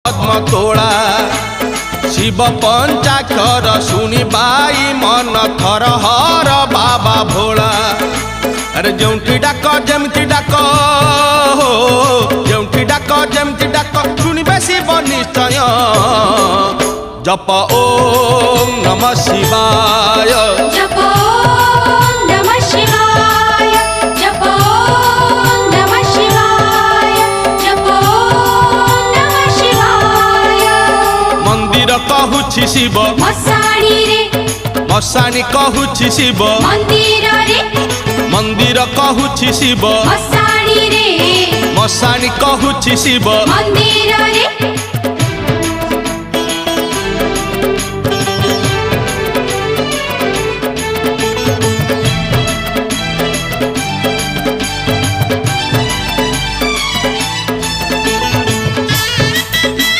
पद्म तोड़ा शिव पंचाक्षर शुणी बाई मन थर हर बाबा भोला। अरे जोंटी डाक जमती डाक जोंटी डाक जमती डाक शुणिबे शिव निश्चय। जप ओम नमः शिवाय जप ओम नमः शिवाय जप ओम नमः शिवाय जप ओम नमः शिवाय। मंदिर कहूछि शिव मसाणी रे मसाणी कहूछि शिव मंदिर रे मंदिर कहूछि शिव मसाणी रे मसाणी कहूछि शिव मंदिर रे